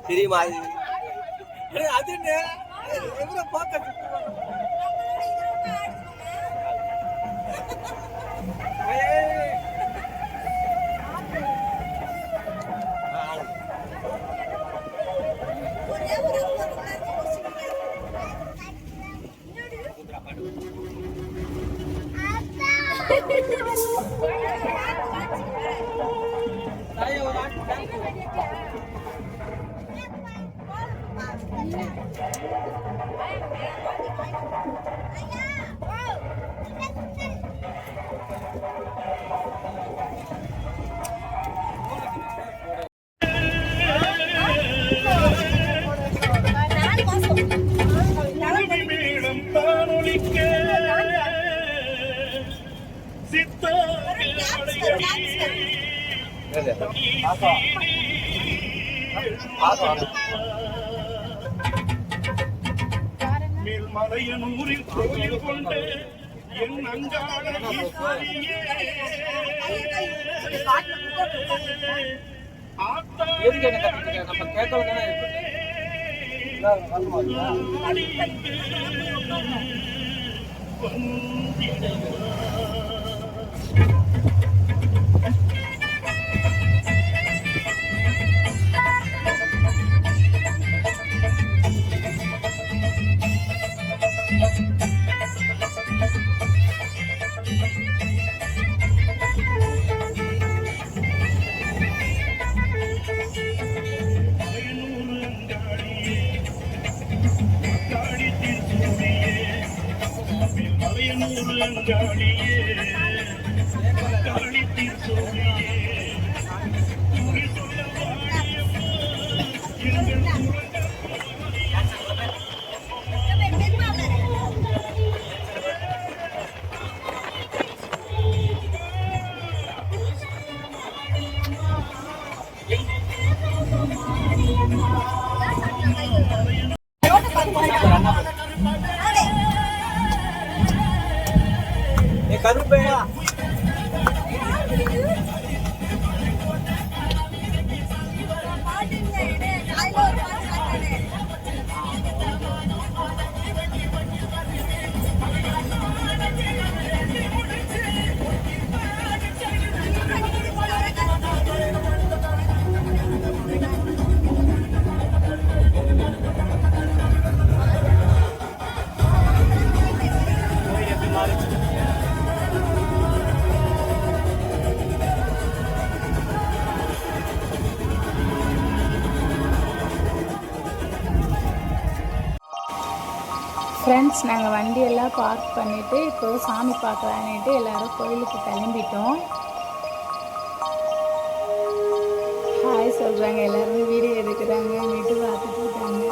தெரியுமா அது பார்க்க மேல்மலையனூரில் கோயில் கொண்டு என் அங்காள ஈஸ்வரியே கருப்பையா ஃப்ரெண்ட்ஸ், நாங்கள் வண்டியெல்லாம் பார்க் பண்ணிவிட்டு இப்போது சாமி பார்க்கலான்ட்டு எல்லோரும் கோயிலுக்கு கிளம்பிட்டோம். ஹாய் சொல்கிறாங்க, எல்லாருமே வீடியோ எடுக்கிறாங்கன்னுட்டு பார்த்துட்டு இருக்காங்க.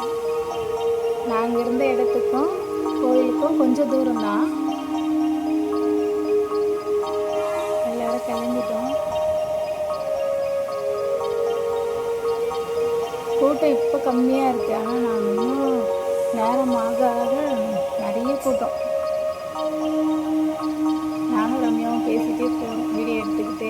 நாங்கள் இருந்த இடத்துக்கும் கோயிலுக்கும் கொஞ்சம் தூரம் தான். எல்லோரும் கிளம்பிட்டோம். கூட்டம் இப்போ கம்மியாக இருக்குது, ஆனால் நாங்கள் இன்னும் நேரமாக நிறைய கூட்டம். நானும் ரம்யாவும் பேசிகிட்டே போகிறோம், வீடியோ எடுத்துக்கிட்டே.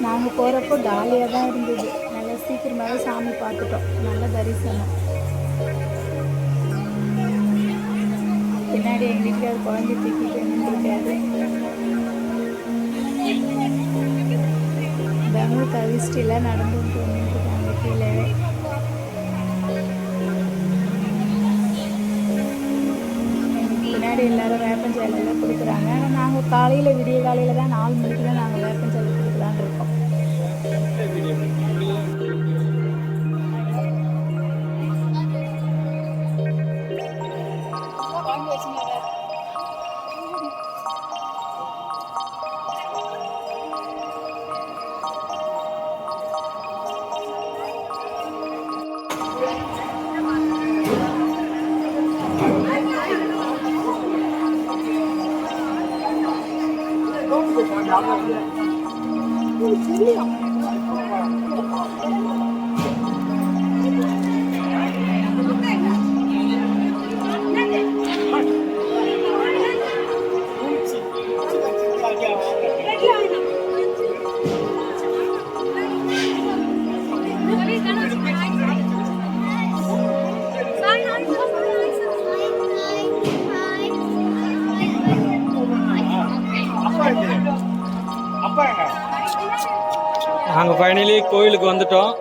நாங்கள் போகிறப்போ காலியாக தான் இருந்தது. நல்லா சீக்கிரமாகவே சாமி பார்த்துட்டோம், நல்ல தரிசனம். பின்னாடி எங்கள் வீட்டுக்கார குழந்தை தூக்கிட்டு நின்றுருக்காரு. தனு கவிஸ்டிலாம் நடந்து வந்துருக்காங்க கீழே. பின்னாடி எல்லாரும் வேப்பஞ்சாலெல்லாம் கொடுக்குறாங்க. ஆனால் நாங்கள் காலையில் விடிய காலையில் தான் 4 மணிக்கு தான் நாங்கள் வேப்பஞ்சாலை கொடுக்கலான்னு இருக்கோம். நாங்கள் ஃபைனலி கோயிலுக்கு வந்துட்டோம்.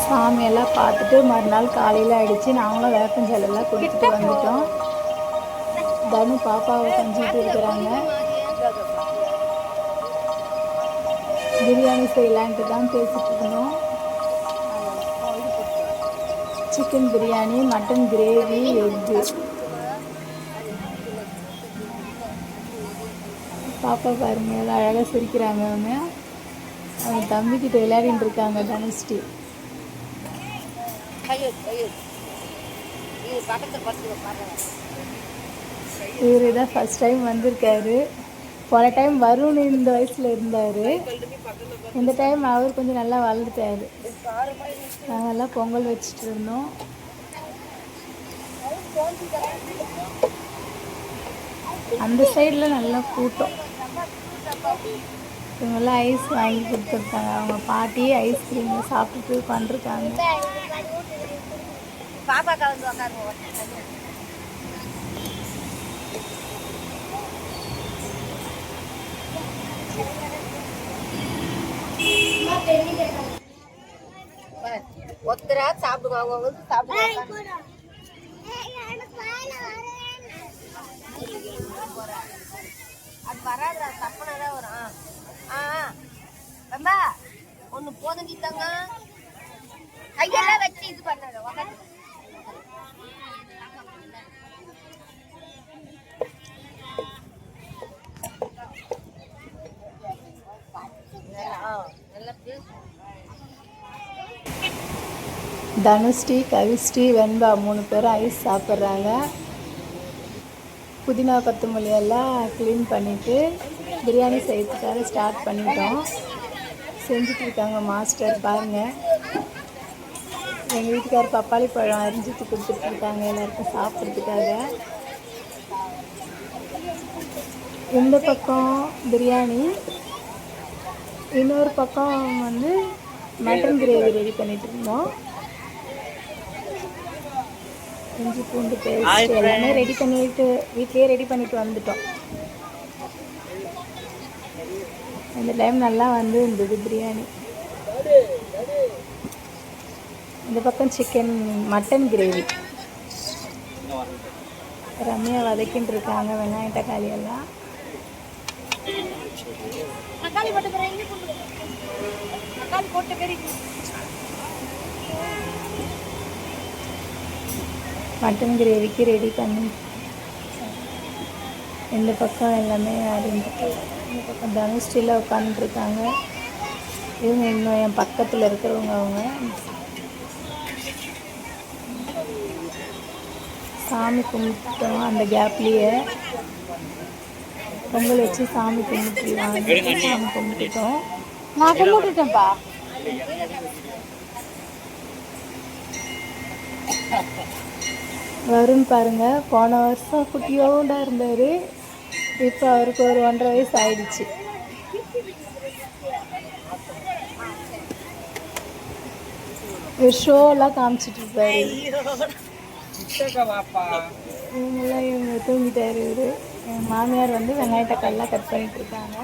சாமியெல்லாம் பார்த்துட்டு மறுநாள் காலையில் ஆகிடுச்சு. நாங்களும் வேப்பஞ்சாலெல்லாம் குடிச்சிட்டு வந்துட்டோம். தனு பாப்பாவை செஞ்சுட்டு இருக்கிறாங்க. பிரியாணி செய்யலான்ட்டு தான் பேசிட்டு இருந்தோம். Chicken biryani, mutton gravy, egg. பாப்பா பாருங்க, எல்லாம் அழகாக சிரிக்கிறாங்க. அவங்க தம்பிக்கிட்ட விளையாடிட்டு இருக்காங்க தனுஷ்டி. இவர் தான் ஃபர்ஸ்ட் டைம் வந்திருக்காரு. போன டைம் வருண் இந்த வயசில் இருந்தார். இந்த டைம் அவர் கொஞ்சம் நல்லா வளர்ந்துட்டாரு. நாங்கெல்லாம் பொங்கல் வச்சுட்டு இருந்தோம். அந்த சைடில் நல்லா கூட்டம். இவங்கெல்லாம் ஐஸ் வாங்கி கொடுத்துருக்காங்க. அவங்க பாட்டி ஐஸ்கிரீம் சாப்பிட்டுட்டு உட்காந்துருக்காங்க. பாப்பா கலந்து உட்காருவோம். ஒத்தரா சாப்பிடுவாங்க, அவங்க வந்து சாப்பிடுவாங்க. அது வராதுடா, தப்புனாதான் வரும். ரொம்ப ஒன்று போதங்கிட்டாங்க, கையெல்லாம் வச்சு இது பண்ணாத. தனுஷ்டி, கவிஸ்டி, வெண்பா 3 பேரும் ஐஸ் சாப்பிட்றாங்க. புதினா கொத்தமல்லி எல்லாம் க்ளீன் பண்ணிவிட்டு பிரியாணி செய்யறதுக்காக ஸ்டார்ட் பண்ணிட்டோம். செஞ்சுட்டு இருக்காங்க மாஸ்டர் பாருங்கள். எங்கள் வீட்டுக்கார் பப்பாளி பழம் அரிஞ்சிட்டு கொடுத்துட்ருக்காங்க எல்லாருக்கும் சாப்பிட்றதுக்காக. இந்த பக்கம் பிரியாணி, இன்னொரு பக்கம் வந்து மட்டன் கிரேவி ரெடி பண்ணிட்டு இருந்தோம். இஞ்சி பூண்டு பேஸ்ட் எல்லாமே ரெடி பண்ணிட்டு வீட்லேயே ரெடி பண்ணிட்டு வந்துட்டோம். இந்த டைம் நல்லா வந்து இருந்தது பிரியாணி. இந்த பக்கம் சிக்கன் மட்டன் கிரேவி. ரம்யா வதக்கின்னு இருக்காங்க வெங்காயம் தக்காளி எல்லாம். மட்டன் கிரேவிக்கு ரெடி பண்ணி இந்த பக்கம் எல்லாமே அரிஞ்சிட்டு இந்த பக்கம் தனுஷ்டியில் உட்காந்துட்ருக்காங்க. இவங்க இன்னும் என் பக்கத்தில் இருக்கிறவங்க. அவங்க சாமி கும்பிட்டோம். அந்த கேப்லேயே பொங்கல் வச்சு சாமி கும்பிட்டுலாம் சாமி கும்பிட்டுட்டோம். நான் கும்பிட்டுட்டேன்ப்பா. வருண் பாருங்க, போன வருஷம் குட்டியோண்டா இருந்தார். இப்போ அவருக்கு ஒரு 1.5 வயசு ஆயிடுச்சு. ஷோலாம் காமிச்சிட்டு இருப்பாரு. இவங்க தூங்கிட்டாரு. இவரு என் மாமியார் வந்து வெங்காய தக்காளிலாம் கட் பண்ணிட்டு இருக்காங்க.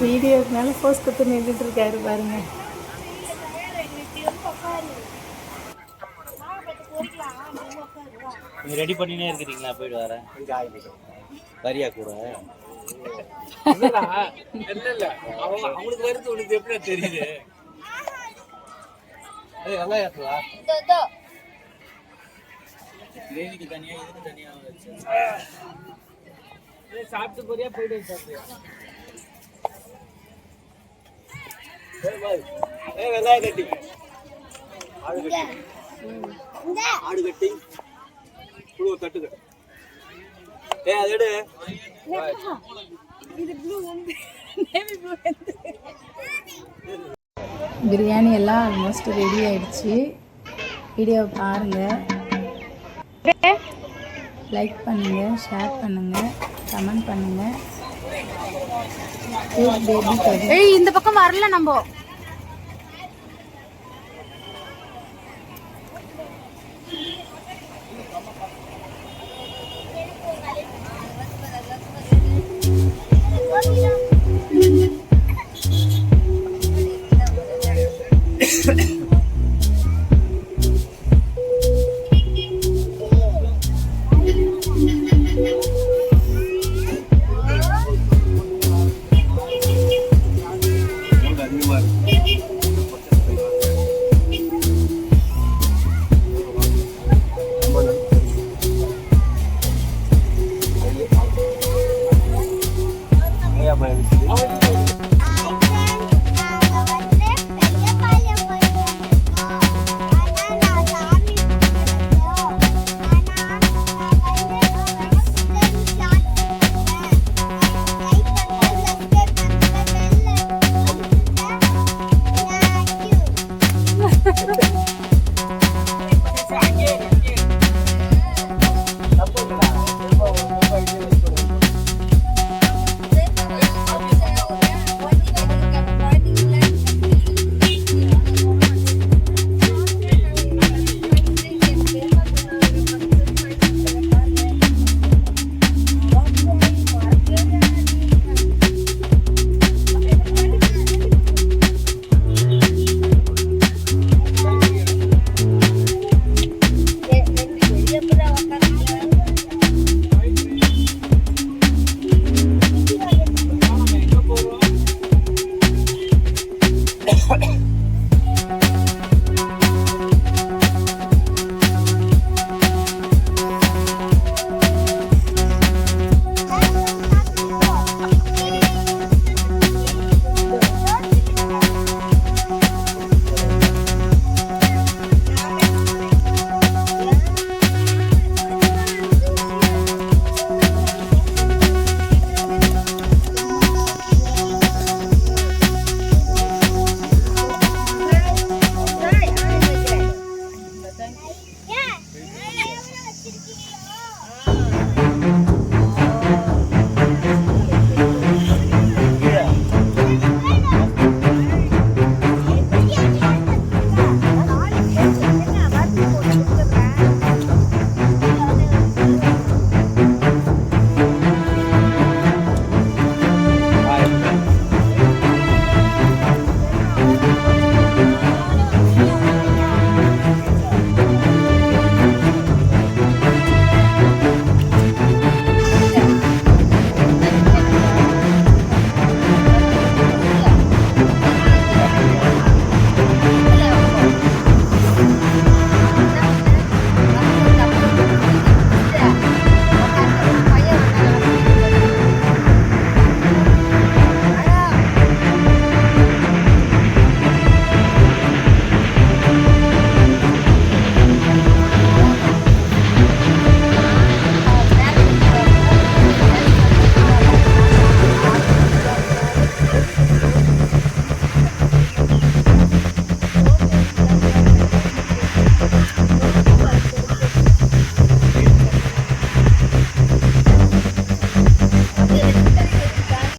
வீடியோக்குனால போஸ்ட் கொடுத்து நின்றுட்டு இருக்காரு பாருங்க. நீ ரெடி பண்ணினே இருக்கிறீங்களா? போயிட்டு வரேன். வரியா கூட அவங்களுக்கு வருது உனக்கு எப்படி தெரியுது? நல்லா ஏற்றா கிரேவிக்கு தனியா இதுக்கு தனியா சாப்பிட்டு போறியா? போயிட்டு சாப்பிடுறியா? வெங்காய கட்டி ஆடு கட்டி புழு தட்டுக்க. அது எடு. பிரியாணி எல்லாம் ஆல்மோஸ்ட் ரெடி ஆயிடுச்சு. வீடியோவை பாருங்கள், லைக் பண்ணுங்கள், ஷேர் பண்ணுங்கள், கமெண்ட் பண்ணுங்கள். ஏய் இந்த பக்கம் வரல நம்ம. Yeah, man.